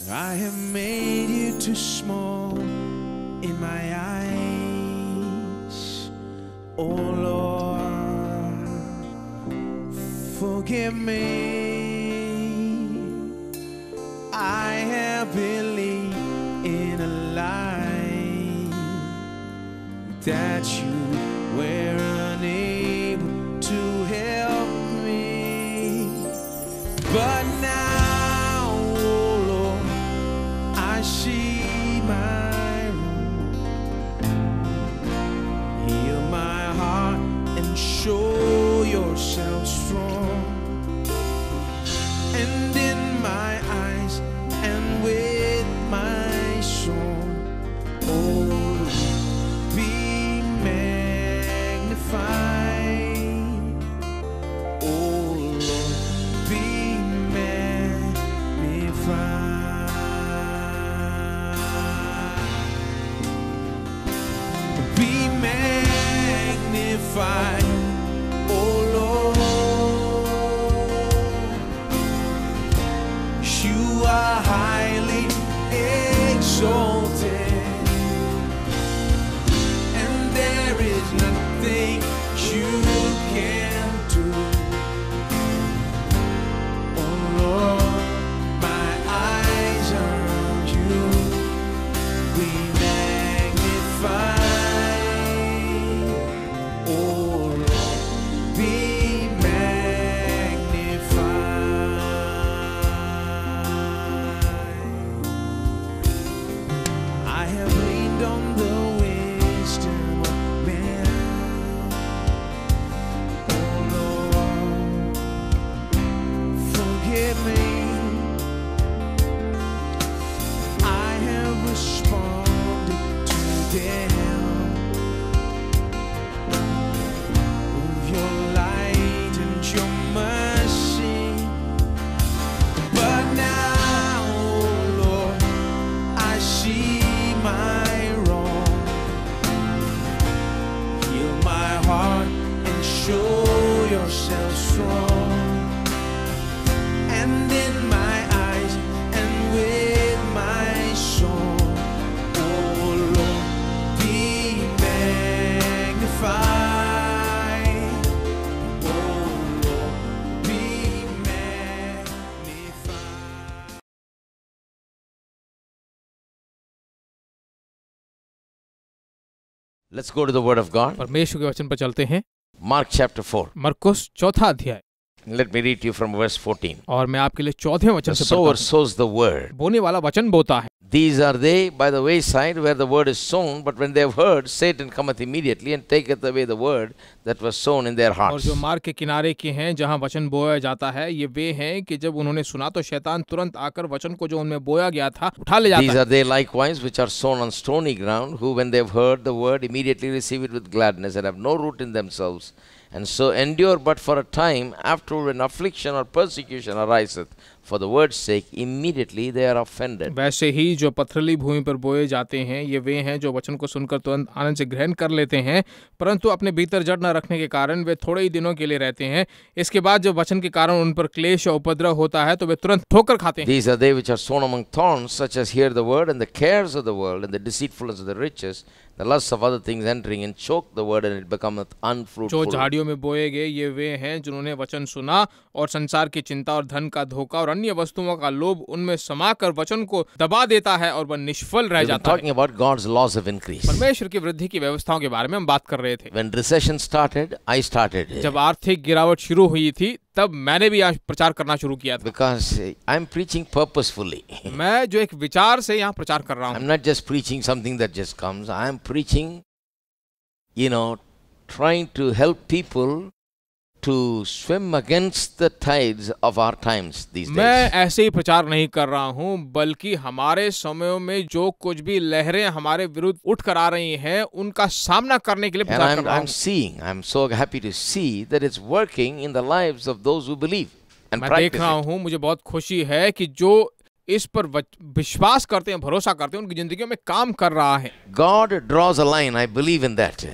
I have made you too small in my eyes. Oh Lord, forgive me. I have believed in a lie that you were unable to help me. But now, oh Lord, I see my wrong. Heal my heart and show yourself strong. And in my eyes and with my song, oh Lord, be magnified. Oh Lord, be magnified. Be magnified, oh Lord. You are highly exalted, and there is nothing you can do. Oh Lord, my eyes are on you. We magnify. Oh Lord, be magnified. I have leaned on the wisdom of men. Oh Lord, forgive me. I have responded to them with your light and your mercy. But now, oh Lord, I see my wrong. Heal my heart and show yourself strong. And in my eyes and with my song, oh Lord, be magnified. Oh Lord, be magnified. Let's go to the Word of God. परमेश्वर के वचन पर चलते हैं। Mark chapter 4. मरकुस चौथा अध्याय, Let me read to you from verse 14. और मैं आपके लिए 14वें वचन The से sower पढ़ता हूं। sows the word. बोने वाला वचन बोता है। These are they by the wayside where the word is sown, but when they have heard, Satan cometh immediately and taketh away the word that was sown in their और hearts. जो मार्ग के किनारे के हैं जहाँ वचन बोया जाता है, ये वे हैं कि जब उन्होंने सुना तो शैतान तुरंत आकर वचन को जो उनमें बोया गया था उठा ले These जाता है। are they likewise which are sown on stony ground, who when they have heard the word immediately receive it with gladness and have no root in themselves, and so endure but for a time. After when affliction or persecution ariseth for the word's sake, immediately they are offended. वैसे ही जो पथरीली भूमि पर बोए जाते हैं, ये वे हैं जो वचन को सुनकर तुरंत आनंद से ग्रहण कर लेते हैं, परंतु अपने भीतर जड़ न रखने के कारण वे थोड़े ही दिनों के लिए रहते हैं। इसके बाद जब वचन के कारण उन पर क्लेश और उपद्रव होता है तो वे तुरंत ठोकर खाते हैं। These are they which are sown among thorns, such as hear the word, and the cares of the world, and the deceitfulness of the riches, the lusts of other things entering, and choke the word, and it becometh जो unfruitful. झाड़ियों में बोए गए ये वे हैं जिन्होंने वचन सुना और संसार की चिंता और धन का धोखा और अन्य वस्तुओं का लोभ उनमें समाकर वचन को दबा देता है और वह निष्फल रह We've been जाता है। talking about God's laws of increase. परमेश्वर की वृद्धि की व्यवस्थाओं के बारे में हम बात कर रहे थे। When recession started, I started. जब आर्थिक गिरावट शुरू हुई थी तब मैंने भी यहाँ प्रचार करना शुरू किया था। Because I'm preaching purposefully. मैं जो एक विचार से यहाँ प्रचार कर रहा हूँ। I'm not just preaching something that just comes. I'm preaching, trying to help people to swim against the tides of our times these days. मैं ऐसे ही प्रचार नहीं कर रहा हूँ, बल्कि हमारे समयों में जो कुछ भी लहरें हमारे विरुद्ध उठ कर आ रही हैं उनका सामना करने के लिए प्रचार कर रहा हूँ। I'm so happy to see that it's working in the lives of those who believe and मैं देख practice रहा it. हूँ, मुझे बहुत खुशी है कि जो इस पर विश्वास करते हैं, भरोसा करते हैं, उनकी जिंदगियों में काम कर रहा है। God draws a line. I believe in that.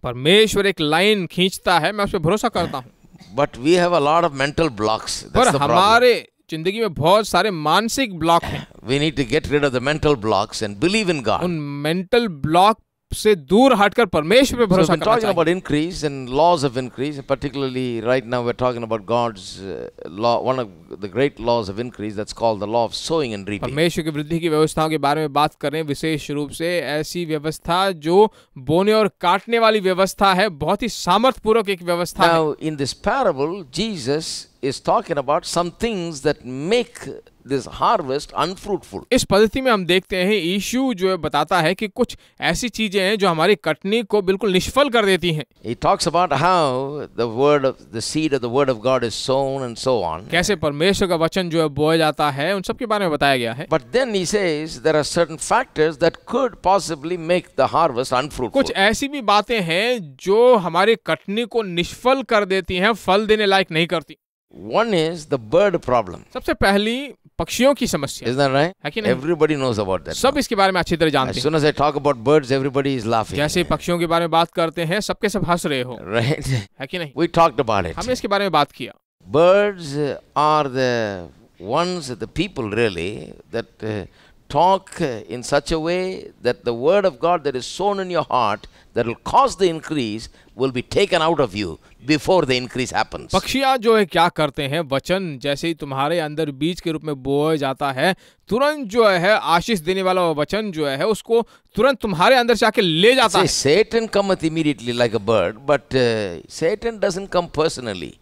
परमेश्वर एक लाइन खींचता है, मैं उस पर भरोसा करता हूँ। But we have a lot of mental blocks. पर That's the problem. हमारे जिंदगी में बहुत सारे मानसिक ब्लॉक हैं। We need to get rid of the mental blocks and believe in God. उन मेंटल ब्लॉक से दूर हटकर परमेश्वर पे So भरोसा we've been करना talking चाहिए। about increase and laws of increase, and particularly right now we're talking about God's law, one of the great laws of increase, that's called the law of sowing and reaping. परमेश्वर की वृद्धि की व्यवस्थाओं के बारे में बात करें, विशेष रूप से ऐसी व्यवस्था जो बोने और काटने वाली व्यवस्था है, बहुत ही सामर्थ्यपूर्वक एक व्यवस्था है। Now in this parable, Jesus is talking about some things that make this harvest unfruitful. इस पद्धति में हम देखते हैं यीशु जो है बताता है कि कुछ ऐसी चीजें हैं जो हमारी कटनी को बिल्कुल निष्फल कर देती हैं। He talks about how the seed of the word of God is sown and so on. कैसे परमेश्वर का वचन जो है बोया जाता है, उन सब के बारे में बताया गया है। But then he says there are certain factors that could possibly make the harvest unfruitful. कुछ ऐसी भी बातें हैं जो हमारी कटनी को निष्फल कर देती हैं, फल देने लायक नहीं करती। One is the bird problem. सबसे पहली पक्षियों की समस्या Isn't that right? है कि नहीं? Everybody knows about that. सब इसके बारे में अच्छी तरह As जानते हैं। soon as I talk about birds, everybody is laughing. जैसे पक्षियों के बारे में बात करते हैं, सबके सब हंस रहे हो, Right? है कि नहीं? We talked about it. हमने इसके बारे में बात किया। Birds are the ones, the people really, that talk in such a way that the word of God that is sown in your heart, that will cause the increase, will be taken out of you before the increase happens. पक्षियाँ जो है क्या करते हैं, वचन जैसे ही तुम्हारे अंदर बीज के रूप में बोया जाता है, तुरंत जो है आशीष देने वाला वचन जो है उसको तुरंत तुम्हारे अंदर से आके ले जाता है। Satan cometh immediately like a bird, but Satan doesn't come personally.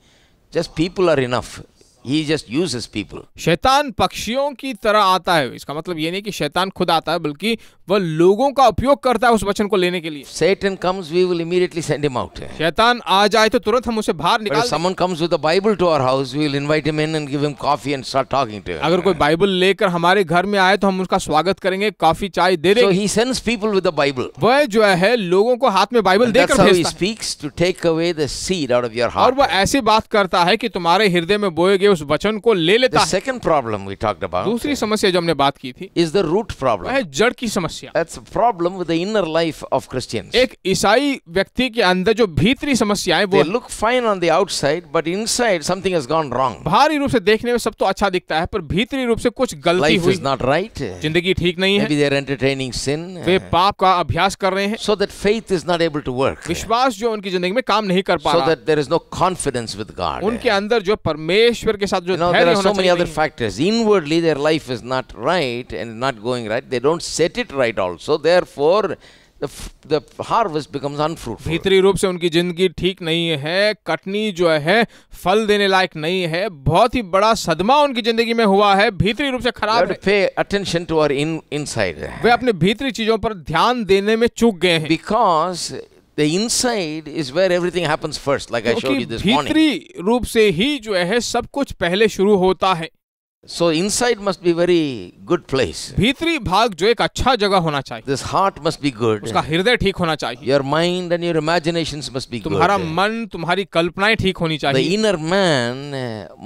Just people are enough. He just uses people. शैतान पक्षियों की तरह आता है। इसका मतलब ये नहीं कि शैतान खुद आता है, बल्कि वह लोगों का उपयोग करता है उस वचन को लेने के लिए। Satan comes, we will immediately send him out. शैतान आ जाए तो तुरंत हम उसे बाहर But निकाल if someone comes with a Bible to our house, we will invite him in and give him coffee and start talking to him. अगर कोई बाइबल लेकर हमारे घर में आए तो हम उसका स्वागत करेंगे, कॉफी चाय दे So देंगे। he sends people with the Bible. वह जो है लोगों को हाथ में बाइबल That's देकर how he भेजता है, speaks to take away the seed out of your और heart. वह ऐसी बात करता है कि तुम्हारे हृदय में बोए गए उस वचन को ले लेता The है। second problem we talked about दूसरी समस्या जो हमने बात की थी is the root वह problem. है जड़ की समस्या। That's a problem with the inner life of Christians. एक ईसाई व्यक्ति के अंदर जो भीतरी समस्याएं वो They look fine on the outside, but inside something has gone wrong. बाहरी रूप से देखने में सब तो अच्छा दिखता है, पर भीतरी रूप से कुछ गलती Life हुई, is not right. जिंदगी ठीक नहीं है, Maybe they are entertaining sin, वे पाप का अभ्यास कर रहे हैं, so that faith is not able to work. विश्वास जो उनकी जिंदगी में काम नहीं कर पा So रहा, that there is no confidence with God. उनके अंदर जो परमेश्वर के साथ जो You know, धैर्य there are होना so many चाहिए other नहीं है। factors. Inwardly, their life is not right and not going right. They don't set it right also. Therefore, the harvest becomes unfruitful. भीतरी रूप से उनकी जिंदगी ठीक नहीं है, कटनी जो है फल देने लायक नहीं है, बहुत ही बड़ा सदमा उनकी जिंदगी में हुआ है, भीतरी रूप से We खराब have to है। pay attention to our inside. वे अपने भीतरी चीजों पर ध्यान देने में चूक गए हैं, Because the inside is where everything happens first, like I showed you क्योंकि this morning. भीतरी रूप से ही जो है सब कुछ पहले शुरू होता है। So inside must be very good place. भीतरी भाग जो एक अच्छा जगह होना चाहिए, This heart must be good. उसका हृदय ठीक होना चाहिए, Your mind and your imaginations must be good. तुम्हारा मन तुम्हारी कल्पनाएं ठीक होनी The चाहिए। inner man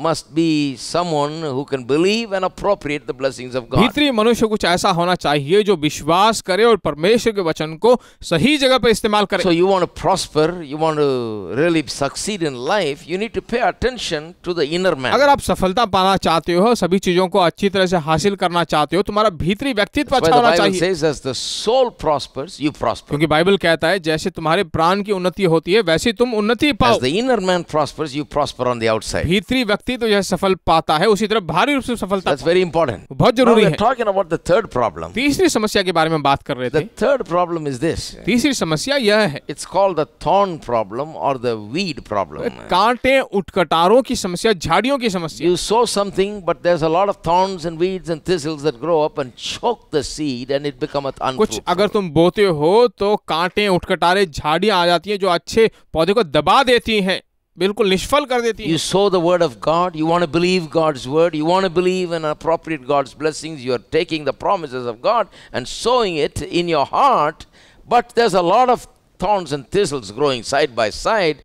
must be someone who can believe and appropriate the blessings of God. भीतरी मनुष्य कुछ ऐसा होना चाहिए जो विश्वास करे और परमेश्वर के वचन को सही जगह पर इस्तेमाल करे। So you want to prosper, you want to really succeed in life, you need to pay attention to the inner man. अगर आप सफलता पाना चाहते हो, सभी चीजों को अच्छी तरह से हासिल करना चाहते हो, तुम्हारा भीतरी व्यक्तित्व That's why अच्छा the होना Bible चाहिए, says as the soul prospers, you prosper. क्योंकि बाइबल कहता है जैसे तुम्हारे प्राण की उन्नति होती है वैसे तुम उन्नति पाओ। As the inner man prospers, you prosper on the outside. भीतरी व्यक्ति तो यह सफल पाता है, उसी तरह बाहरी रूप से सफलता That's very important. बहुत Now जरूरी we're है। talking about the third problem. तीसरी समस्या के बारे में बात कर रहे The थे। third problem is this. तीसरी समस्या यह है, It's called the thorn problem or the weed problem. कांटे उटकटारों की समस्या, झाड़ियों की समस्या। You sow something, but there's a lot of thorns and weeds and thistles that grow up and choke the seed and it becometh कुछ unfruitful. अगर तुम बोते हो तो कांटे उटकटारे झाड़ियां आ जाती हैं जो अच्छे पौधे को दबा देती हैं, बिल्कुल निष्फल कर देती You हैं। sow the word of God, you want to believe God's word, you want to believe and appropriate God's blessings, you are taking the promises of God and sowing it in your heart, but there's a lot of thorns and thistles growing side by side,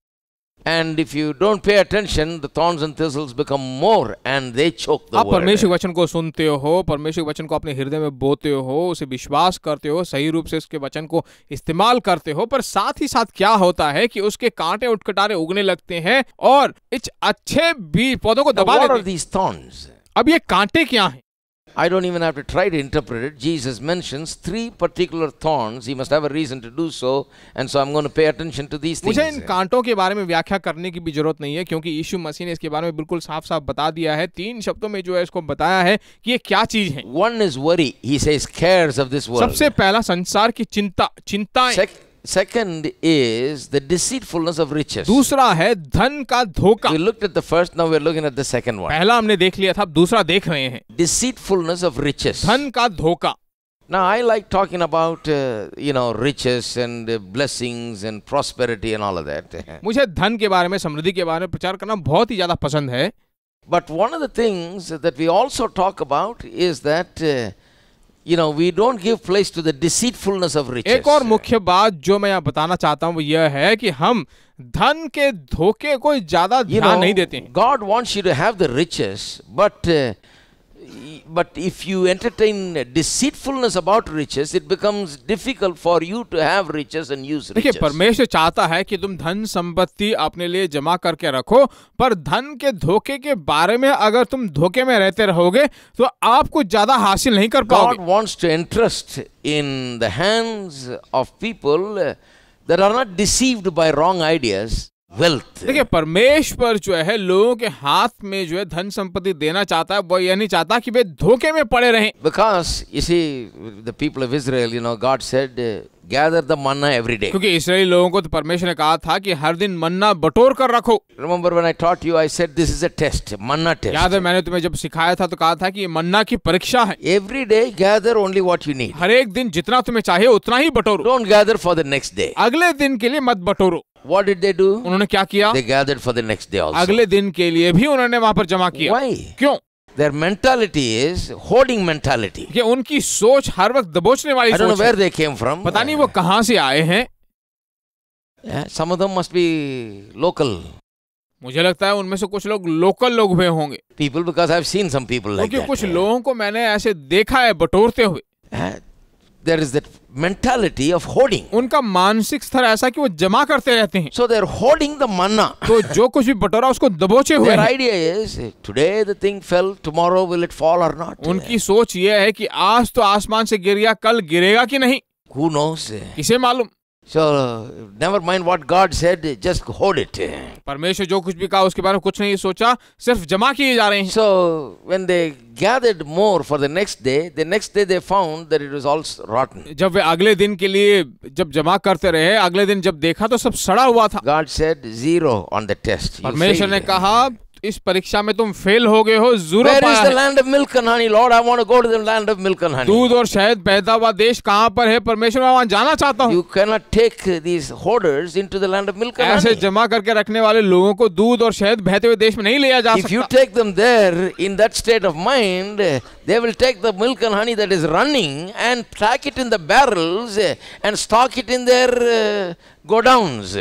and if you don't pay attention, the thorns and thistles become more and they choke the आप परमेश्वर word. के वचन को सुनते हो, परमेश्वर के वचन को अपने हृदय में बोते हो, उसे विश्वास करते हो, सही रूप से उसके वचन को इस्तेमाल करते हो, पर साथ ही साथ क्या होता है कि उसके कांटे उटकटारे उगने लगते हैं और इस अच्छे बीज पौधों को Now, दबा what are देते हैं। these thorns? अब ये कांटे क्या हैं? I don't even have to try to interpret it. Jesus mentions 3 particular thorns. He must have a reason to do so, and so I'm going to pay attention to these things. मुझे इन कांटों के बारे में व्याख्या करने की भी जरूरत नहीं है, क्योंकि यीशु मसीह ने इसके बारे में बिल्कुल साफ साफ बता दिया है। 3 शब्दों में जो है इसको बताया है कि ये क्या चीज है। One is worry. He says cares of this world. सबसे पहला संसार की चिंताएं। Second is the deceitfulness of riches. दूसरा है धन का धोखा। We looked at the first, now we're looking at the second one. पहला हमने देख लिया था, अब दूसरा देख रहे हैं। Deceitfulness of riches. धन का धोखा। Now I like talking about riches and blessings and prosperity and all of that. मुझे धन के बारे में, समृद्धि के बारे में प्रचार करना बहुत ही ज्यादा पसंद है। But one of the things that we also talk about is that we don't give place to the deceitfulness of riches. एक और मुख्य बात जो मैं यहाँ बताना चाहता हूँ वो यह है कि हम धन के धोखे को ज्यादा ध्यान नहीं देते हैं। God wants you to have the riches, but if you entertain deceitfulness about riches, it becomes difficult for you to have riches and use riches. देखिए, परमेश्वर चाहता है कि तुम धन संपत्ति अपने लिए जमा करके रखो, पर धन के धोखे के बारे में अगर तुम धोखे में रहते रहोगे तो आप कुछ ज्यादा हासिल नहीं कर पाओगे। God wants to entrust in the hands of people that are not deceived by wrong ideas wealth. देखिए, परमेश्वर जो है लोगों के हाथ में जो है धन संपत्ति देना चाहता है, वो यह नहीं चाहता कि वे धोखे में पड़े रहें। Because you see, the people of Israel, God said, gather the manna every day. क्योंकि इस्राएली लोगों को तो परमेश्वर ने कहा था कि हर दिन मन्ना बटोर कर रखो। Remember when I taught you, I said this is a test, manna test. याद है मैंने तुम्हें जब सिखाया था तो कहा था कि ये मन्ना की परीक्षा है। Every day gather only what you need. हर एक दिन जितना तुम्हें चाहिए उतना ही बटोरो। Don't gather for the next day. अगले दिन के लिए मत बटोरो। What did they do? उन्होंने क्या किया? They gathered for the next day also. अगले दिन के लिए भी उन्होंने वहां पर जमा किया। Why? क्यों? Their mentality is hoarding mentality. कि उनकी सोच हर वक्त दबोचने वाली I don't know सोच where है। they came from. पता नहीं वो कहां से आए हैं। Some of them must be local मुझे लगता है उनमें से कुछ लोग लोकल लोग हुए होंगे। people, because I've seen some people like क्योंकि that. कुछ लोगों को मैंने ऐसे देखा है बटोरते हुए। There is that mentality of hoarding. उनका मानसिक स्तर ऐसा कि वो जमा करते रहते हैं। So they're hoarding the manna. तो जो कुछ भी बटोरा उसको दबोचे हुए Their हैं। idea is, today the thing fell, tomorrow will it fall or not? उनकी सोच ये है कि आज तो आसमान से गिर गया, कल गिरेगा कि नहीं, Who knows? किसे मालूम। So never mind what God said, just hoard it. परमेश्वर जो कुछ भी कहा उसके बारे में कुछ नहीं सोचा, सिर्फ जमा किए जा रहे हैं। So when they gathered more for the next day they found that it was all rotten. जब वे अगले दिन के लिए जब जमा करते रहे, अगले दिन जब देखा तो सब सड़ा हुआ था। God said 0 on the test. You परमेश्वर ने failed. कहा इस परीक्षा में तुम फेल हो गए हो, ज़ीरो Where is पाया the है। land of milk and honey? Lord, I want to go to the land of milk and honey. दूध और शहद बहता हुआ देश कहाँ पर है? परमेश्वर, मैं वहां जाना चाहता हूँ। You cannot take these hoarders into the land of milk and ऐसे honey. जमा करके रखने वाले लोगों को दूध और शहद बहते हुए देश में नहीं लिया जा If you सकता। take them there in that state of mind, they will take the milk and honey that is running and pack it in the barrels and stock it in their godowns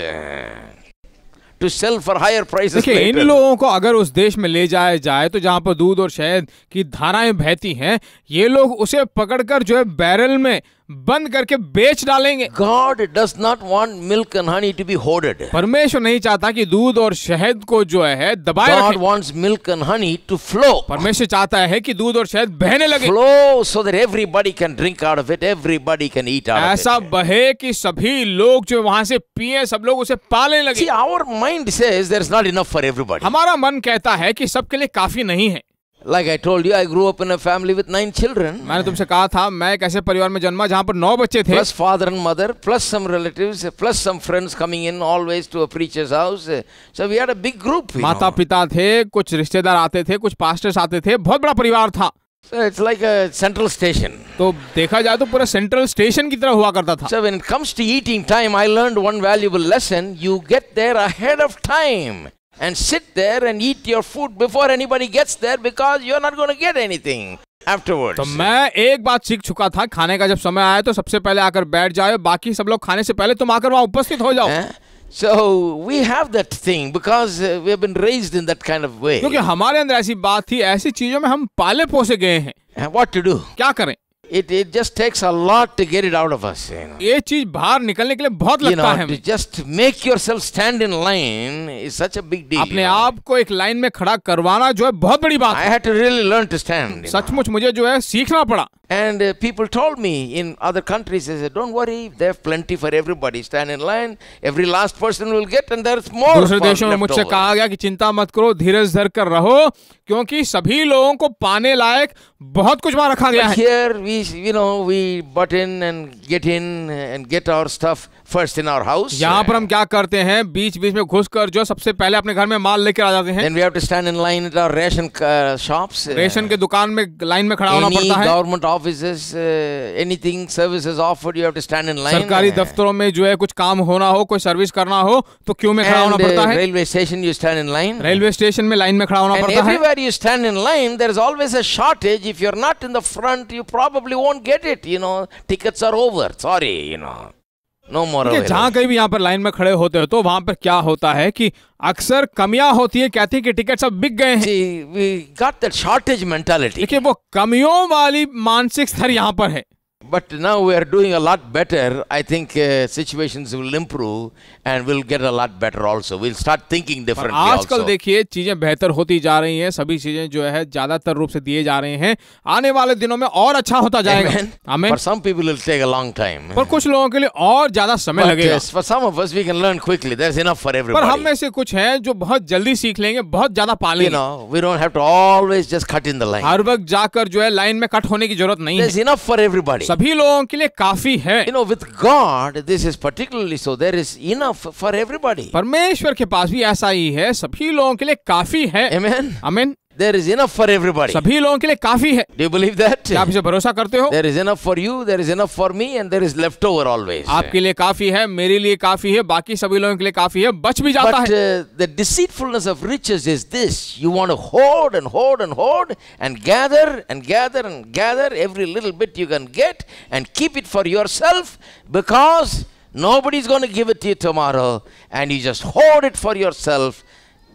to sell for higher prices देखिए, इन later. लोगों को अगर उस देश में ले जाया जाए तो जहां पर दूध और शहद की धाराएं बहती हैं, ये लोग उसे पकड़कर जो है बैरल में बंद करके बेच डालेंगे। God does not want milk and honey to be hoarded. परमेश्वर नहीं चाहता कि दूध और शहद को जो है दबाए God रखें। wants milk and honey to flow. परमेश्वर चाहता है कि दूध और शहद बहने लगे, Flow so that everybody can drink out of it, everybody can eat out of ऐसा it. बहे कि सभी लोग जो वहां से पिए, सब लोग उसे पाले लगे। See, our mind says there is not enough for everybody. हमारा मन कहता है कि सबके लिए काफी नहीं है। Like I told you, I grew up in a family with 9 children. मैंने तुमसे कहा था मैं एक ऐसे परिवार में जन्मा जहां पर 9 बच्चे थे, Plus father and mother, plus some relatives, plus some friends coming in always to a preacher's house. So we had a big group. माता पिता थे, कुछ रिश्तेदार आते थे, कुछ पास्टर्स आते थे, बहुत बड़ा परिवार था। So it's like a central station. तो देखा जाए तो पूरा सेंट्रल स्टेशन की तरह हुआ करता था। So when it comes to eating time, I learned one valuable lesson. You get there ahead of time and sit there and eat your food before anybody gets there because you're not going to get anything afterwards. तो मैं एक बात सीख चुका था, खाने का जब समय आया तो सबसे पहले आकर बैठ जाओ, बाकी सब लोग खाने से पहले तुम आकर वहां उपस्थित हो जाओ। So we have that thing because we have been raised in that kind of way. क्योंकि हमारे अंदर ऐसी बात थी, ऐसी चीजों में हम पाले पोसे गए हैं। And what to do? क्या करें? it just takes a lot to get it out of us. ये चीज बाहर निकलने के लिए बहुत लगता है To हमें। just make yourself stand in line is such a big deal. अपने आप को एक लाइन में खड़ा करवाना जो है बहुत बड़ी बात I है। had to really learn to stand. सचमुच मुझे जो है सीखना पड़ा। And people told me in other countries, they said, don't worry, they have plenty for everybody. Stand in line, every last person will get, and there's more. दूसरे देशों में मुझसे कहा गया कि चिंता मत करो, धीरज धर कर रहो, क्योंकि सभी लोगों को पाने लायक बहुत कुछ वहां रखा गया है। Here we butt in and get our stuff first in our house. यहाँ पर हम क्या करते हैं, बीच बीच में घुसकर जो सबसे पहले अपने घर में माल लेकर आ जाते हैं। Then we have to stand in line at our ration shops. Ration के दुकान में लाइन में खड़ा होना Any पड़ता है। government offices, anything services offered, you have to stand in line. सरकारी दफ्तरों में जो है कुछ काम होना हो, कोई सर्विस करना हो, तो क्यू में खड़ा होना पड़ता है। Railway station, you stand in line. Railway station में लाइन में खड़ा होना And पड़ता है। everywhere you stand in line, there is always a shortage. If you're not in the front, you probably won't get it. Tickets are over. Sorry, no more जहाँ available. कहीं भी यहाँ पर लाइन में खड़े होते हो तो वहां पर क्या होता है कि अक्सर कमियां होती है, कहती है कि टिकट सब बिक गए हैं। See, we got that shortage mentality. देखिए वो कमियों वाली मानसिक स्तर यहाँ पर है। But now we are doing a lot better. I think situations will improve and we'll get a lot better also. We'll start thinking differently आजकल also. देखिए चीजें बेहतर होती जा रही हैं, सभी चीजें जो है ज्यादातर रूप से दिए जा रहे हैं। आने वाले दिनों में और अच्छा होता जाएगा। Amen. आमीन। For some people it will take a long time. पर कुछ लोगों के लिए और ज्यादा समय But लगेगा। for some of us we can learn quickly. There's enough for पर everybody. हम में से कुछ हैं जो बहुत जल्दी सीख लेंगे, बहुत ज्यादा पा लेंगे। We don't have to always just cut in the line. हर वक्त जाकर जो है लाइन में कट होने की जरूरत नहीं There's है। enough for everybody. सभी लोगों के लिए काफी है। With God, this is particularly so. There is enough for everybody. परमेश्वर के पास भी ऐसा ही है, सभी लोगों के लिए काफी है। Amen. आमीन। There is enough for everybody. सभी लोगों के लिए काफी है। Do you believe that? क्या आप इसे भरोसा करते हो? There is enough for you, there is enough for me, and there is leftover always. आपके लिए काफी है, मेरे लिए काफी है, बाकी सभी लोगों के लिए काफी है, बच भी जाता But है। the deceitfulness of riches is this: you want to hoard and hoard and hoard and gather and gather and gather every little bit you can get and keep it for yourself because nobody's going to give it to you tomorrow, and you just hoard it for yourself.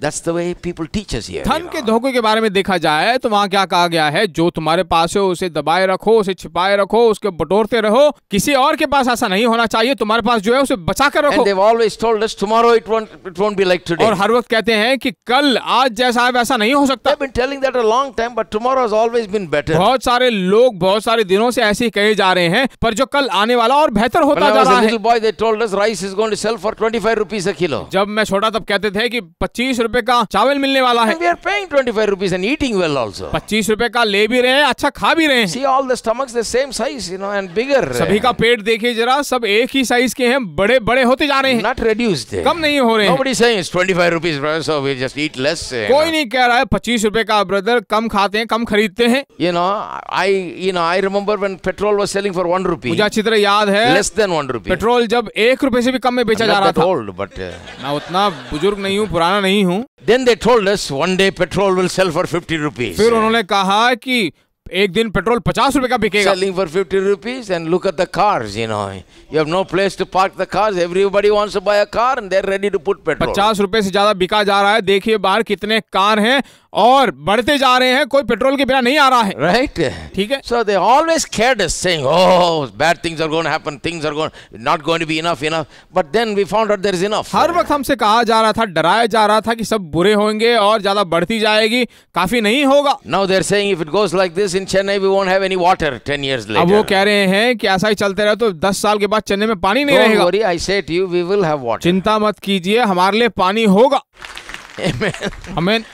That's the way people teach us here. धन के धोखे के बारे में देखा जाए तो वहाँ क्या कहा गया है, जो तुम्हारे पास है उसे दबाए रखो, उसे छिपाए रखो, उसके बटोरते रहो। किसी और के पास ऐसा नहीं होना चाहिए, तुम्हारे पास जो है उसे बचा कर रखो। And they've always told us tomorrow it won't be like today. और हर वक्त कहते हैं कि कल आज जैसा है वैसा नहीं हो सकता। They've been telling that a long time, but tomorrow has always been better. बहुत सारे लोग बहुत सारे दिनों से ऐसे ही कहे जा रहे हैं, पर जो कल आने वाला और बेहतर When होता I जा was रहा a है। little boy, they told us rice is going to sell for 25 rupees a kilo. जब मैं छोटा तब कहते थे कि 25 रुपए का चावल मिलने वाला है। And we are paying 25 rupees and eating well also. 25 रुपए का ले भी रहे हैं, अच्छा खा भी रहे हैं। See all the stomachs the same size, and bigger. सभी का पेट देखिए जरा, सब एक ही साइज के हैं, बड़े बड़े होते जा रहे हैं, Not reduced. कम नहीं हो रहे हैं। Nobody saying it's 25 rupees, brother, so we just eat less. कोई नहीं कह रहा है 25 रुपए का ब्रदर, कम खाते हैं, कम खरीदते हैं। I remember when petrol was selling for 1 rupee. मुझे अच्छी तरह याद है Less than 1 rupee. पेट्रोल जब 1 रुपए से भी कम में बेचा I'm जा not रहा that था। old, but मैं उतना बुजुर्ग नहीं हूँ, पुराना नहीं हूँ। then they told us one day petrol will sell for 50 rupees. फिर उन्होंने कहा कि एक दिन पेट्रोल 50 रुपए का बिकेगा। Selling for 50 rupees, and look at the cars, you have no place to park the cars. Everybody wants to buy a car and they're ready to put petrol. 50 रुपए से ज्यादा बिका जा रहा है। देखिए बाहर कितने कार हैं और बढ़ते जा रहे हैं, कोई पेट्रोल के बिना नहीं आ रहा है। Right? ठीक है। So they always scared us, saying, oh, bad things are going to happen, things are not going to be enough. But then we found out there is enough. हर वक्त हमसे कहा जा रहा था, डराया जा रहा था कि सब बुरे होंगे और ज्यादा बढ़ती जाएगी, काफी नहीं होगा। Now they're saying if it goes like this in Chennai, we won't have any water 10 years later. अब वो कह रहे हैं कि ऐसा ही चलते रहे तो 10 साल के बाद चेन्नई में पानी नहीं Don't रहेगा। worry, I say to you, we will have water. चिंता मत कीजिए, हमारे लिए पानी होगा। Amen. आमीन।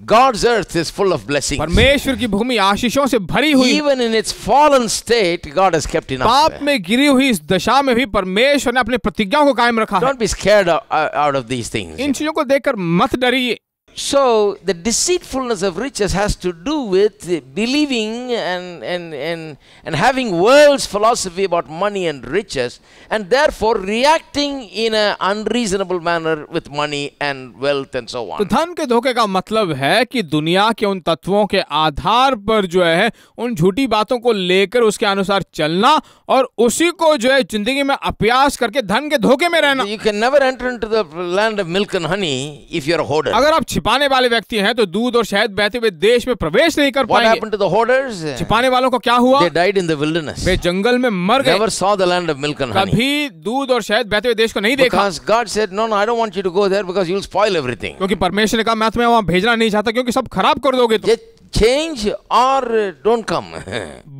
God's earth is full of blessings. परमेश्वर की भूमि आशीषों से भरी हुई। Even in its fallen state, God has kept enough. पाप में गिरी हुई इस दशा में भी परमेश्वर ने अपनी प्रतिज्ञाओं को कायम रखा है। Don't be scared out of these things. इन चीजों को देखकर मत डरिए। So the deceitfulness of riches has to do with believing and having world's philosophy about money and riches, and therefore reacting in an unreasonable manner with money and wealth and so on. तो धन के धोखे का मतलब है कि दुनिया के उन तत्वों के आधार पर जो है उन झूठी बातों को लेकर उसके अनुसार चलना और उसी को जो है जिंदगी में अभ्यास करके धन के धोखे में रहना। You can never enter into the land of milk and honey if you're a hoarder. अगर आप छिपाने वाले व्यक्ति हैं तो दूध और शहद बहते हुए देश में प्रवेश नहीं कर What पाएंगे। happened to the hoarders? छिपाने वालों को क्या हुआ? They died in the wilderness. वे जंगल में मर गए, Never saw the land of milk and honey. कभी दूध और शहद बहते हुए देश को नहीं देखा, Because God said, no, I don't want you to go there because you'll spoil everything. क्योंकि परमेश्वर ने कहा मैं तुम्हें वहां भेजना नहीं चाहता क्योंकि सब खराब कर दोगे। तो Just change or don't come.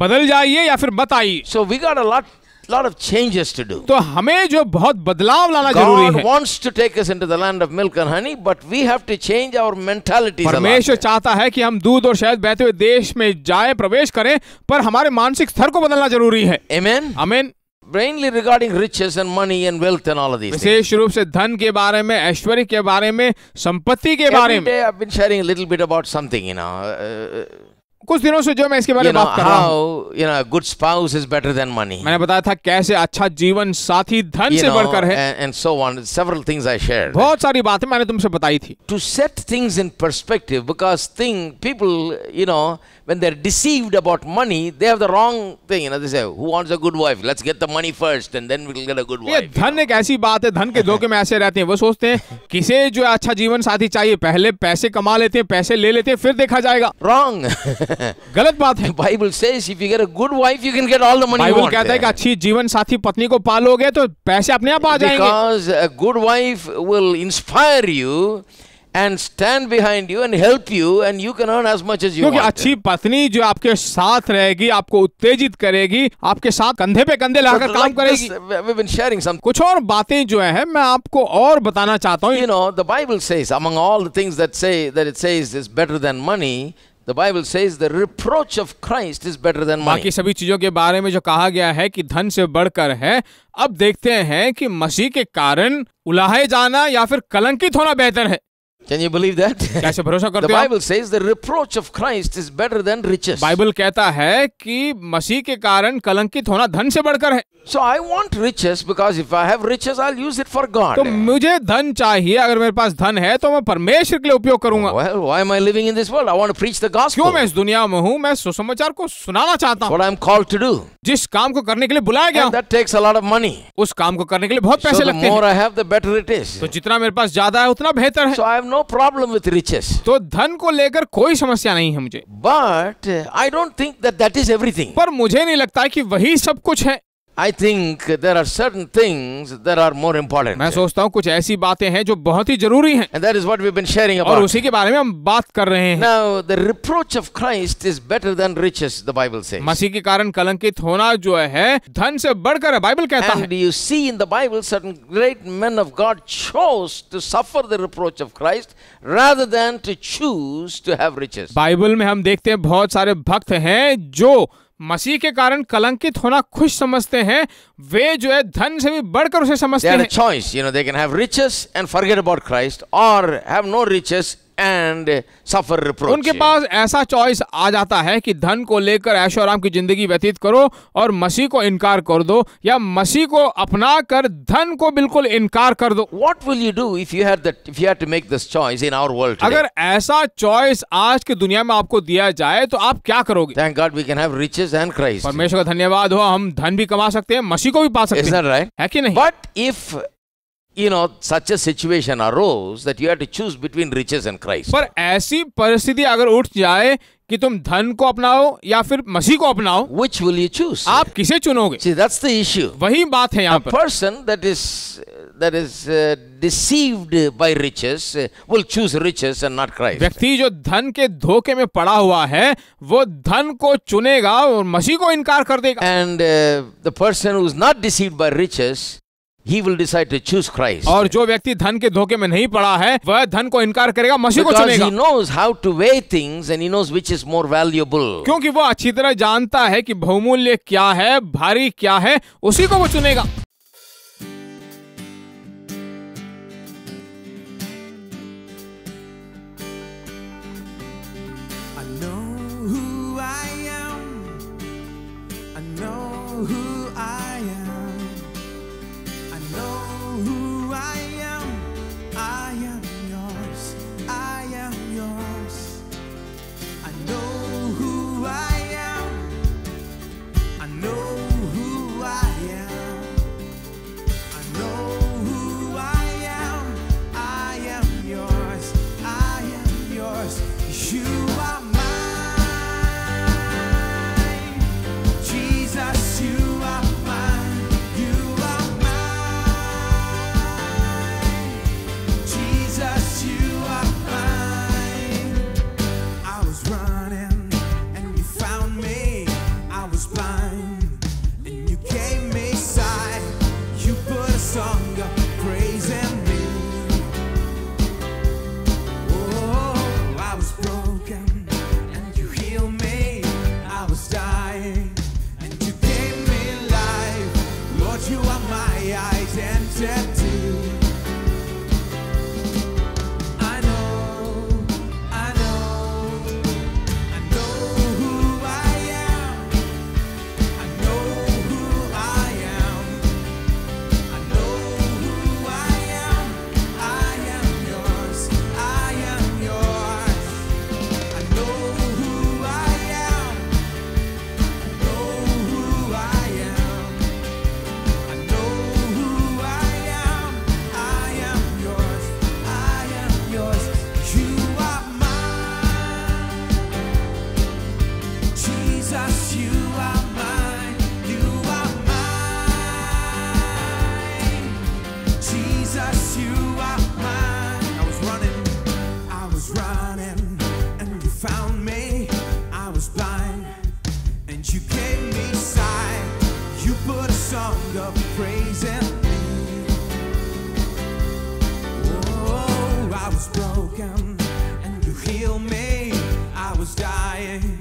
बदल जाइए या फिर मत आइए। So we got a lot of changes to do. तो हमें जो बहुत बदलाव लाना जरूरी God है। wants to take us into the land of milk and honey, but we have to change our mentalities a lot. परमेश्वर चाहता है कि हम दूध और शहद बहते हुए देश में जाए, प्रवेश करें, पर हमारे मानसिक स्तर को बदलना जरूरी है। Amen. आमीन। Mainly regarding riches and money and wealth and all of these things. विशेष रूप से धन के बारे में, ऐश्वर्य के बारे में, संपत्ति के बारे Every में। day I've been sharing a little bit about something, कुछ दिनों से जो मैं इसके बारे में बात कर रहा हूँ, how a good spouse is better than money. मैंने बताया था कैसे अच्छा जीवन साथी धन से बढ़कर है, and so on. Several things I shared. बहुत सारी बातें मैंने तुमसे बताई थी। To set things in perspective, because people, when they're deceived about money, they have the wrong thing. They say, who wants a good wife? Let's get the money first and then we'll get a good ये wife. धन एक ऐसी बात है, धन के धोखे में ऐसे रहते हैं। वो सोचते हैं किसे जो अच्छा जीवन साथी चाहिए, पहले पैसे कमा लेते हैं, पैसे ले लेते हैं, फिर देखा जाएगा। Wrong. गलत बात है। Bible says if you get a good wife, you can get all the money you Bible want. कहता है कि अच्छी जीवन साथी पत्नी को पालोगे तो पैसे अपने आप आ जाएंगे। Because a good wife will inspire you and stand behind you and help you and you can earn as much as you क्योंकि want. अच्छी पत्नी जो आपके साथ रहेगी, आपको उत्तेजित करेगी, आपके साथ कंधे पे कंधे लगाकर काम Like करेगी। this, we've been sharing some. कुछ और बातें जो है मैं आपको और बताना चाहता हूँ। The Bible says among all the things that it says is better than money, the Bible says the reproach of Christ is better than money. बाकी सभी चीजों के बारे में जो कहा गया है कि धन से बढ़कर है, अब देखते हैं कि मसीह के कारण उलाहे जाना या फिर कलंकित होना बेहतर है। Can you believe that? कैसे भरोसा The करते हो आप? Bible says the reproach of Christ is better than riches. Bible कहता है कि मसीह के कारण कलंकित होना धन से बढ़कर है। So I want riches because if I have riches, I'll use it for God. तो मुझे धन चाहिए, अगर मेरे पास धन है तो मैं परमेश्वर के लिए उपयोग करूंगा। Well, why am I living in this world? I want to preach the gospel. क्यों मैं इस दुनिया में हूँ? मैं सुसमाचार को सुनाना चाहता That's हूँ, what I'm called to do. जिस काम को करने के लिए बुलाया गया And हूँ। that takes a lot of money. उस काम को करने के लिए बहुत So पैसे the लगते more हैं। I have, the better it is. तो जितना मेरे पास ज्यादा है उतना बेहतर है। So I have no problem with riches. तो धन को लेकर कोई समस्या नहीं है मुझे, But I don't think that is everything. पर मुझे नहीं लगता है कि वही सब कुछ है। I think there are certain things that are more important. मैं सोचता हूँ कुछ ऐसी बातें हैं जो बहुत ही जरूरी हैं, And that is what we've been sharing और about. उसी के बारे में हम बात कर रहे हैं। Now, the reproach of Christ is better than riches, the Bible says. मसीह के कारण कलंकित होना जो है धन से बढ़कर है, बाइबल कहता And है। you see in the Bible, certain great men of God chose to suffer the reproach of Christ rather than to choose to have riches. Bible में हम देखते हैं बहुत सारे भक्त हैं जो मसीह के कारण कलंकित होना खुश समझते हैं, वे जो है धन से भी बढ़कर उसे समझते They had a हैं। choice, they can have riches and forget about Christ, or have no riches and suffer reproach. उनके पास ऐसा चॉइस आ जाता है कि धन को लेकर ऐशो आराम की जिंदगी व्यतीत करो और मसीह को इनकार कर दो, या मसीह को अपना कर धन को बिल्कुल इनकार कर दो। What will you do if you had to make this choice in our world today? अगर ऐसा चॉइस आज की दुनिया में आपको दिया जाए तो आप क्या करोगे? Thank God we can have riches and Christ. परमेश्वर का धन्यवाद हो, हम धन भी कमा सकते हैं, मसीह को भी पा सकते Is that हैं, right? है कि नहीं? But if such a situation arose that you had to choose between riches and Christ, पर ऐसी परिस्थिति अगर उठ जाए कि तुम धन को अपनाओ या फिर मसीह को अपनाओ, which will you choose? आप किसे चुनोगे? See, that's the issue. वही बात है यहाँ A पर। person that is deceived by riches will choose riches and not Christ. व्यक्ति जो धन के धोखे में पड़ा हुआ है वो धन को चुनेगा और मसीह को इनकार कर देगा। And the person who is not deceived by riches, he will decide to choose Christ. और जो व्यक्ति धन के धोखे में नहीं पड़ा है वह धन को इनकार करेगा, मसीह को Because चुनेगा, he knows how to weigh things and he knows which is more valuable. क्योंकि वो अच्छी तरह जानता है कि बहुमूल्य क्या है, भारी क्या है, उसी को वो चुनेगा। I know who I am. I know who I am. I know who I am. I am yours. I am yours. I know who I am. I know who I am. I know who I am. I am yours. I am dying, and you gave me life. Lord, you are my identity. I know who I am. I know who I am. I know who I am. I am yours. I am yours. I know who I am. I know who I am. I know who I am. I am yours. I am yours. You are mine. Jesus, you are mine. You are mine. Jesus, you are mine. I was running, and you found me. I was blind, and you gave me sight. You put a song of praise in me. Oh, I was broken, and you healed me. I was dying,